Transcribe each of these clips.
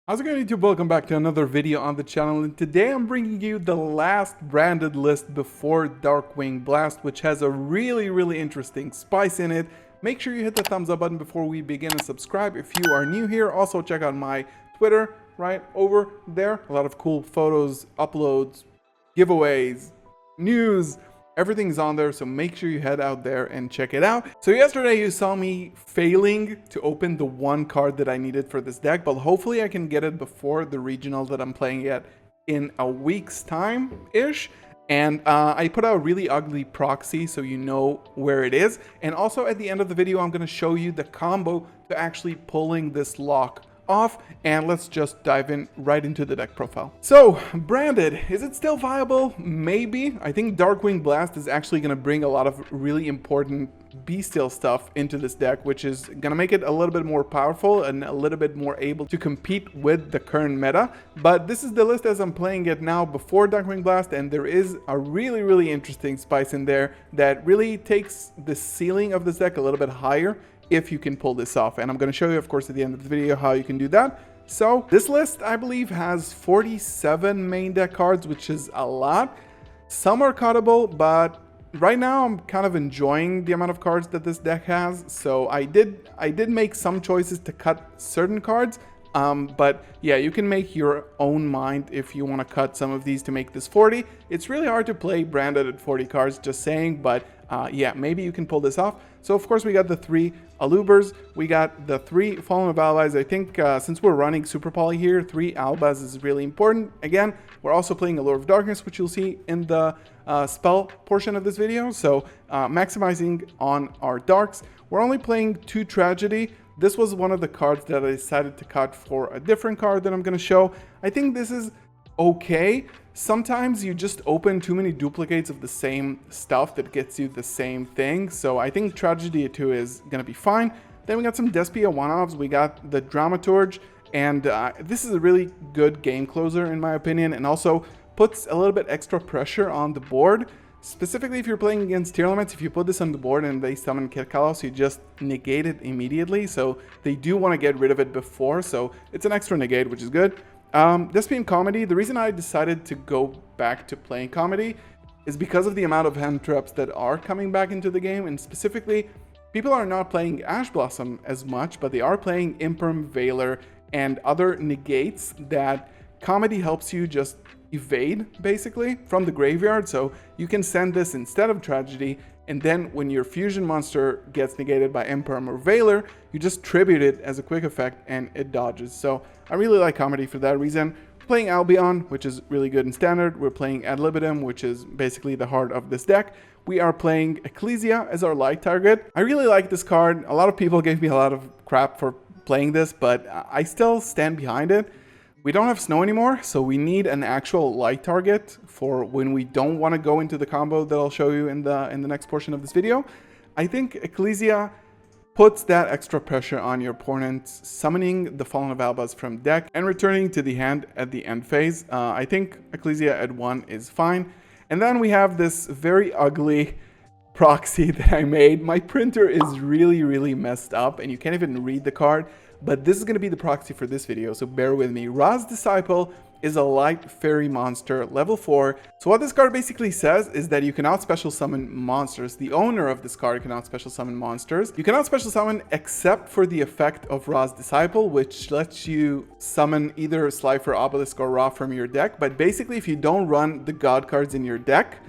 How's it going, YouTube? Welcome back to another video on the channel, and today I'm bringing you the last branded list before Darkwing Blast, which has a really interesting spice in it. Make sure you hit the thumbs up button before we begin and subscribe if you are new here. Also check out my Twitter right over there. A lot of cool photos, uploads, giveaways, news. Everything's on there, so make sure you head out there and check it out. So yesterday you saw me failing to open the one card that I needed for this deck, but hopefully I can get it before the regional that I'm playing at in a week's time-ish. And I put out a really ugly proxy so you know where it is. And also at the end of the video, I'm going to show you the combo to actually pulling this lock off, and let's just dive in right into the deck profile. So branded, is it still viable? Maybe. I think Darkwing Blast is actually going to bring a lot of really important bestial stuff into this deck, which is going to make it a little bit more powerful and a little bit more able to compete with the current meta. But this is the list as I'm playing it now before Darkwing Blast, and there is a really interesting spice in there that really takes the ceiling of this deck a little bit higher if you can pull this off. And I'm going to show you, of course, at the end of the video how you can do that. So this list, I believe, has 47 main deck cards, which is a lot. Some are cuttable, but right now I'm kind of enjoying the amount of cards that this deck has. So I did make some choices to cut certain cards. But yeah, you can make your own mind if you want to cut some of these to make this 40. It's really hard to play branded at 40 cards, just saying, but yeah, maybe you can pull this off. So of course we got the 3 Alubers, we got the 3 Fallen of Allies. I think since we're running Super Poly here, 3 Albas is really important. Again, we're also playing Allure of Darkness, which you'll see in the spell portion of this video. So maximizing on our darks. We're only playing 2 Tragedy. This was one of the cards that I decided to cut for a different card that I'm going to show. I think this is okay. Sometimes you just open too many duplicates of the same stuff that gets you the same thing. So I think Tragedy 2 is going to be fine. Then we got some Despia one-offs. We got the Dramaturge, and this is a really good game closer in my opinion, and also puts a little bit extra pressure on the board. Specifically, if you're playing against tier elements, if you put this on the board and they summon Kalos, you just negate it immediately. So they do want to get rid of it before, so it's an extra negate, which is good. Despian Comedy, the reason I decided to go back to playing Comedy is because of the amount of hand traps that are coming back into the game, and specifically, people are not playing Ash Blossom as much, but they are playing Imperm, Veiler, and other negates that Comedy helps you just evade basically from the graveyard. So you can send this instead of Tragedy, and then when your fusion monster gets negated by Imperm or Veiler, you just tribute it as a quick effect and it dodges. So I really like Comedy for that reason. We're playing Albion, which is really good in standard. We're playing Ad Libitum, which is basically the heart of this deck. We are playing Ecclesia as our light target. I really like this card. A lot of people gave me a lot of crap for playing this, but I still stand behind it. We don't have snow anymore, so we need an actual light target for when we don't want to go into the combo that I'll show you in the next portion of this video. I think Ecclesia puts that extra pressure on your opponent, summoning the Fallen of Albas from deck and returning to the hand at the end phase. I think Ecclesia at 1 is fine. And then we have this very ugly proxy that I made. My printer is really messed up and you can't even read the card. But this is going to be the proxy for this video, so bear with me. Ra's Disciple is a light fairy monster, level 4. So what this card basically says is that you cannot special summon monsters. The owner of this card cannot special summon monsters. You cannot special summon except for the effect of Ra's Disciple, which lets you summon either Slifer, Obelisk, or Ra from your deck. But basically, if you don't run the god cards in your deck,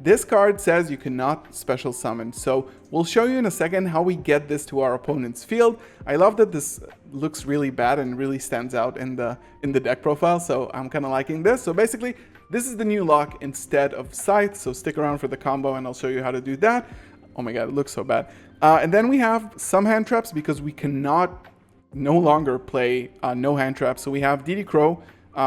this card says you cannot special summon. So we'll show you in a second how we get this to our opponent's field. I love that this looks really bad and really stands out in the deck profile, so I'm kind of liking this. So basically, this is the new lock instead of Scythe, so stick around for the combo and I'll show you how to do that. Oh my god, it looks so bad. And then we have some hand traps because we cannot no longer play no hand traps. So we have DD Crow,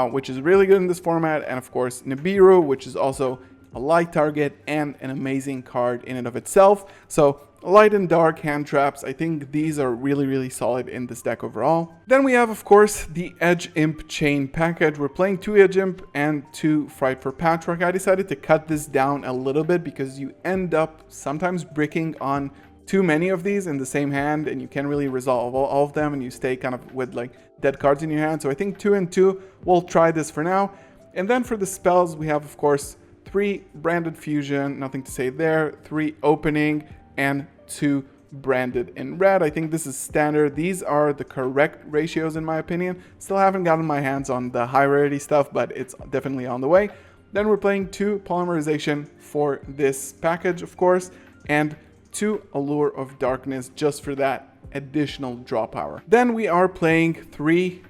which is really good in this format, and of course Nibiru, which is also a light target and an amazing card in and of itself. So light and dark hand traps, I think these are really solid in this deck overall. Then we have, of course, the Edge Imp Chain package. We're playing 2 Edge Imp and 2 Fright for Patchwork. I decided to cut this down a little bit because you end up sometimes bricking on too many of these in the same hand, and you can't really resolve all of them, and you stay kind of with like dead cards in your hand. So I think 2 and 2, we'll try this for now. And then for the spells, we have, of course, 3 branded fusion, nothing to say there, 3 opening, and 2 branded in red. I think this is standard. These are the correct ratios in my opinion. Still haven't gotten my hands on the high rarity stuff, but it's definitely on the way. Then we're playing 2 polymerization for this package, of course, and 2 Allure of Darkness just for that additional draw power. Then we are playing 3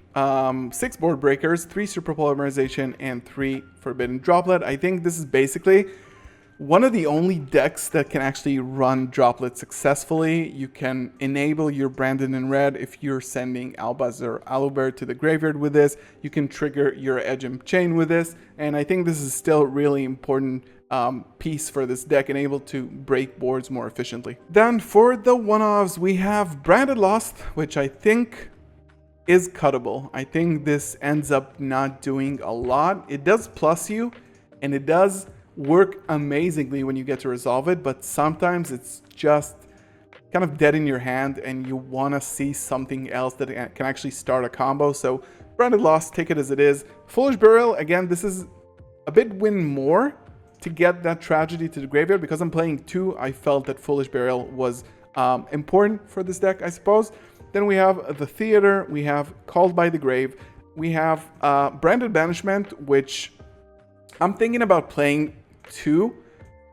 6 board breakers, 3 super polymerization, and 3 forbidden droplet. I think this is basically one of the only decks that can actually run droplet successfully. You can enable your Branded in red if you're sending Albaz or Aluber to the graveyard with this. You can trigger your Edge and Chain with this, and I think this is still really important piece for this deck and able to break boards more efficiently. Then for the one-offs, we have Branded Lost, which I think is cuttable. I think this ends up not doing a lot. It does plus you, and it does work amazingly when you get to resolve it, but sometimes it's just kind of dead in your hand and you want to see something else that can actually start a combo. So Branded Lost, take it as it is. Foolish Burial, again, this is a bit win more to get that tragedy to the graveyard. Because I'm playing 2, I felt that Foolish Burial was important for this deck, I suppose. Then we have the Theater, we have Called by the Grave, we have Branded Banishment, which I'm thinking about playing 2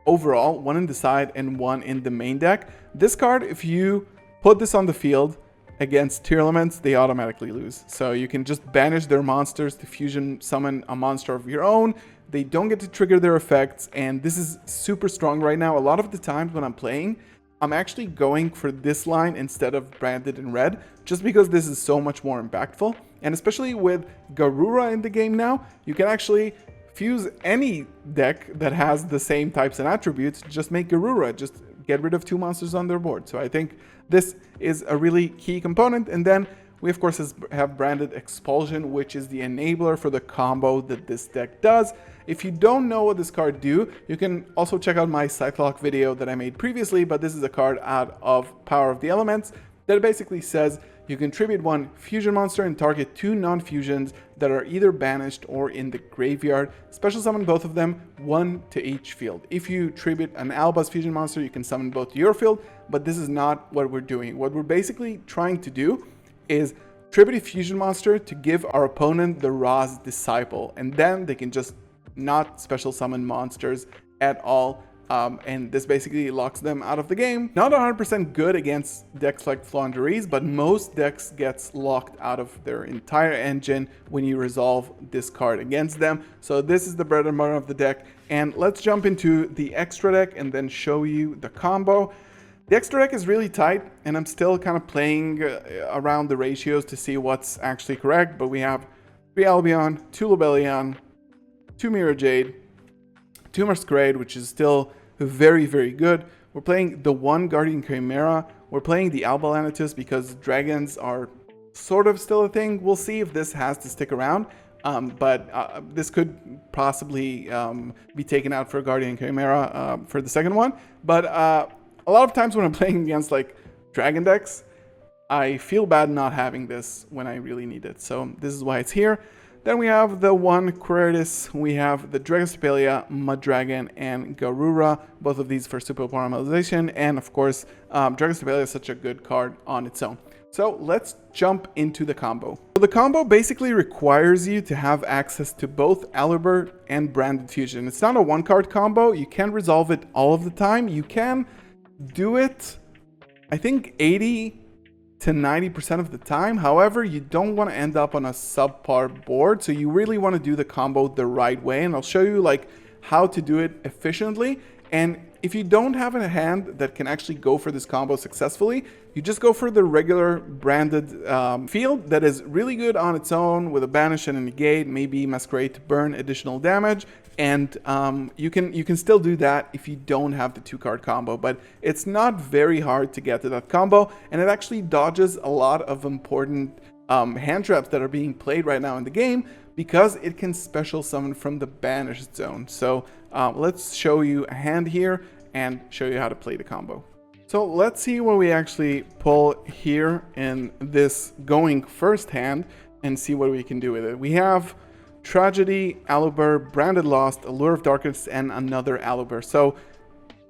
overall, 1 in the side and 1 in the main deck. This card, if you put this on the field against tier elements, they automatically lose. So you can just banish their monsters to fusion summon a monster of your own. They don't get to trigger their effects, and this is super strong right now. A lot of the times when I'm playing, I'm actually going for this line instead of Branded in red, just because this is so much more impactful. And especially with Garura in the game now, you can actually fuse any deck that has the same types and attributes, just make Garura, just get rid of 2 monsters on their board. So I think this is a really key component. And then we of course have Branded Expulsion, which is the enabler for the combo that this deck does. If you don't know what this card do, you can also check out my Cyclock video that I made previously, but this is a card out of Power of the Elements that basically says you can tribute 1 fusion monster and target 2 non-fusions that are either banished or in the graveyard. Special summon both of them, 1 to each field. If you tribute an Albaz fusion monster, you can summon both to your field, but this is not what we're doing. What we're basically trying to do is tribute a fusion monster to give our opponent the Ra's Disciple, and then they can just not special summon monsters at all. And this basically locks them out of the game. Not 100% good against decks like Flaunderies, but most decks gets locked out of their entire engine when you resolve this card against them. So this is the bread and butter of the deck. And let's jump into the extra deck and then show you the combo. The extra deck is really tight, and I'm still kind of playing around the ratios to see what's actually correct. But we have 3 Albion, 2 Lobelion, 2 Mirror Jade, 2 Masquerade, which is still very, very good. We're playing the 1 Guardian Chimera. We're playing the Alba Lanitus because dragons are sort of still a thing. We'll see if this has to stick around, but this could possibly be taken out for Guardian Chimera for the second one. But a lot of times when I'm playing against like dragon decks, I feel bad not having this when I really need it. So this is why it's here. Then we have the 1 Quiritis, we have the Dragostapelia, Mudragon, and Garura, both of these for super polymerization, and of course, Dragostapelia is such a good card on its own. So let's jump into the combo. So the combo basically requires you to have access to both Aluber and Branded Fusion. It's not a 1-card combo, you can resolve it all of the time. You can do it, I think, 80 to 90% of the time. However, you don't want to end up on a subpar board, so you really want to do the combo the right way, and I'll show you like how to do it efficiently. And if you don't have a hand that can actually go for this combo successfully, you just go for the regular branded field that is really good on its own with a banish and a negate, maybe Masquerade to burn additional damage. And you can still do that if you don't have the 2-card combo, but it's not very hard to get to that combo, and it actually dodges a lot of important hand traps that are being played right now in the game because it can special summon from the banished zone. So let's show you a hand here and show you how to play the combo. So let's see what we actually pull here in this going first hand and see what we can do with it. We have Tragedy, Aluber, Branded Lost, Allure of Darkness, and another Aluber. So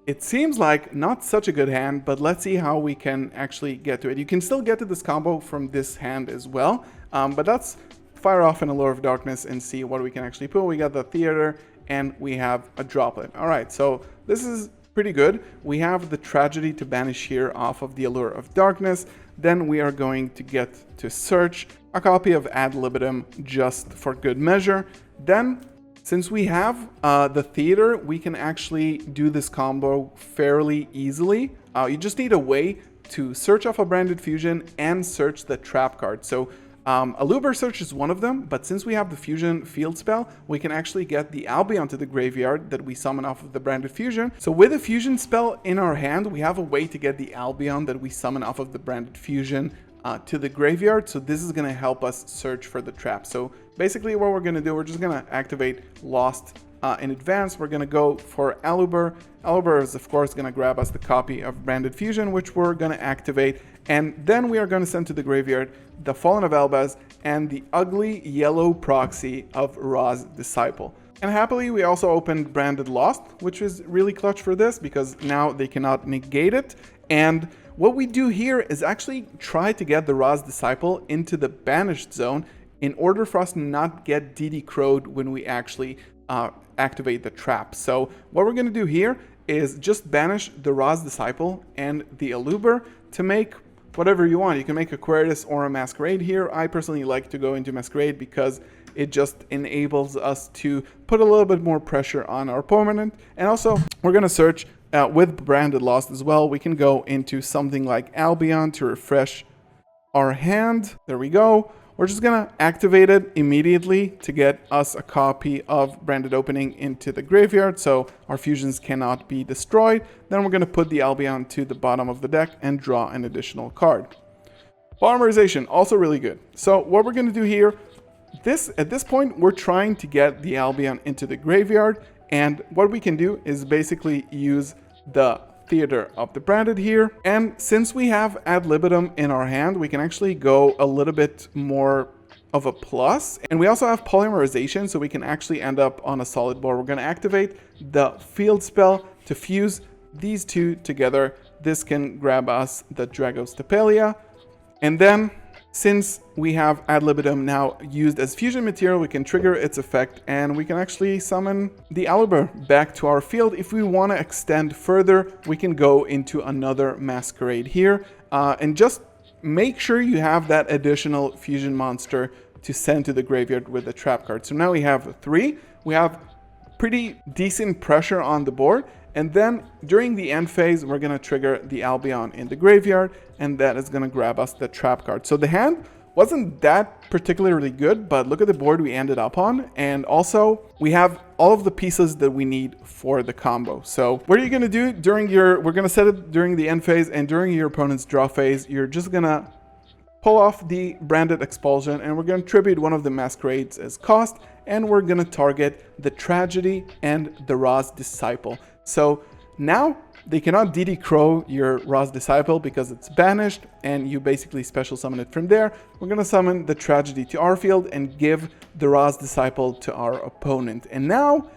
it seems like not such a good hand, but let's see how we can actually get to it. You can still get to this combo from this hand as well, but let's fire off an Allure of Darkness and see what we can actually pull. We got the Theater, and we have a Droplet. All right, so this is pretty good. We have the Tragedy to banish here off of the Allure of Darkness. Then we are going to get to search a copy of Ad Libitum just for good measure. Then, since we have the Theater, we can actually do this combo fairly easily. You just need a way to search off a Branded Fusion and search the trap card. So Aluber Search is one of them, but since we have the Fusion field spell, we can actually get the Albion to the graveyard that we summon off of the Branded Fusion. So with a Fusion spell in our hand, we have a way to get the Albion that we summon off of the Branded Fusion to the graveyard. So this is going to help us search for the trap. So basically what we're going to do, we're just going to activate Lost in advance. We're going to go for Aluber. Aluber is of course going to grab us the copy of Branded Fusion, which we're going to activate. And then we are going to send to the graveyard the Fallen of Elbaz and the ugly yellow proxy of Ra's Disciple. And happily, we also opened Branded Lost, which is really clutch for this because now they cannot negate it. And what we do here is actually try to get the Ra's Disciple into the banished zone in order for us to not get DD Crowed when we actually activate the trap. So what we're going to do here is just banish the Ra's Disciple and the Aluber to make whatever you want. You can make Aquarius or a Masquerade here. I personally like to go into Masquerade because it just enables us to put a little bit more pressure on our opponent. And also, we're going to search with Branded Lost as well. We can go into something like Albion to refresh our hand. There we go. We're just going to activate it immediately to get us a copy of Branded Opening into the graveyard so our fusions cannot be destroyed. Then we're going to put the Albion to the bottom of the deck and draw an additional card. Polymerization, also really good. So what we're going to do here, at this point, we're trying to get the Albion into the graveyard. And what we can do is basically use the Theater of the Branded here. And since we have Ad Libitum in our hand, we can actually go a little bit more of a plus. And we also have Polymerization, so we can actually end up on a solid board. We're going to activate the field spell to fuse these two together. This can grab us the Dragos Tapelia. And then, since we have Ad Libitum now used as fusion material, we can trigger its effect and we can actually summon the Aluber back to our field. If we want to extend further, we can go into another Masquerade here and just make sure you have that additional fusion monster to send to the graveyard with the trap card. So now we have 3. We have pretty decent pressure on the board. And then during the end phase, we're going to trigger the Albion in the graveyard, and that is going to grab us the trap card. So the hand wasn't that particularly good, but look at the board we ended up on. And also, we have all of the pieces that we need for the combo. So what are you going to do during we're going to set it during the end phase, and during your opponent's draw phase, you're just going to pull off the Branded Expulsion, and we're going to tribute one of the Masquerades as cost, and we're going to target the Tragedy and the Ra's Disciple. So now they cannot DD Crow your Ra's Disciple because it's banished, and you basically special summon it from there. We're going to summon the Tragedy to our field and give the Ra's Disciple to our opponent. And now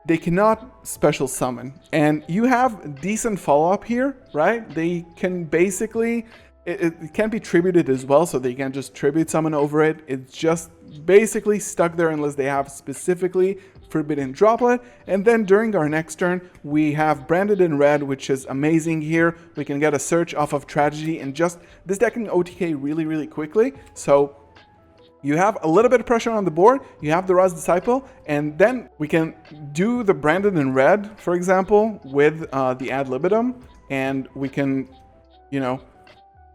they cannot special summon. And you have decent follow-up here, right? They can basically... It can't be tributed as well, so they can just tribute summon over it. It's just basically stuck there unless they have specifically Forbidden Droplet. And then during our next turn, we have Branded in red, which is amazing here. We can get a search off of Tragedy, and just this deck can OTK really, really quickly. So you have a little bit of pressure on the board, you have the Ra's Disciple, and then we can do the Branded in red, for example, with the Ad Libitum, and we can, you know,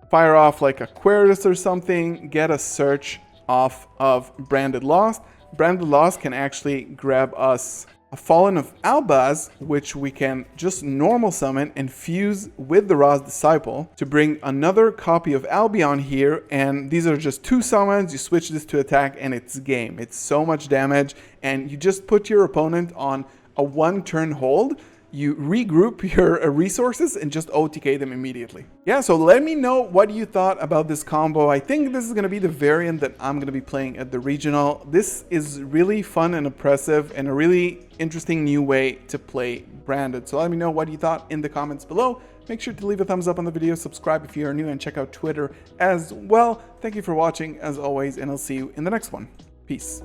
fire off like Aquarius or something, get a search off of Branded Lost. Branded Lost can actually grab us a Fallen of Elbaz, which we can just normal summon and fuse with the Ra's Disciple to bring another copy of Albion here. And these are just 2 summons. You switch this to attack and it's game. It's so much damage, and you just put your opponent on a 1-turn hold. you regroup your resources and just OTK them immediately. Yeah, so let me know what you thought about this combo. I think this is going to be the variant that I'm going to be playing at the regional. This is really fun and impressive and a really interesting new way to play branded. So let me know what you thought in the comments below. Make sure to leave a thumbs up on the video, subscribe if you are new, and check out Twitter as well. Thank you for watching as always, and I'll see you in the next one. Peace.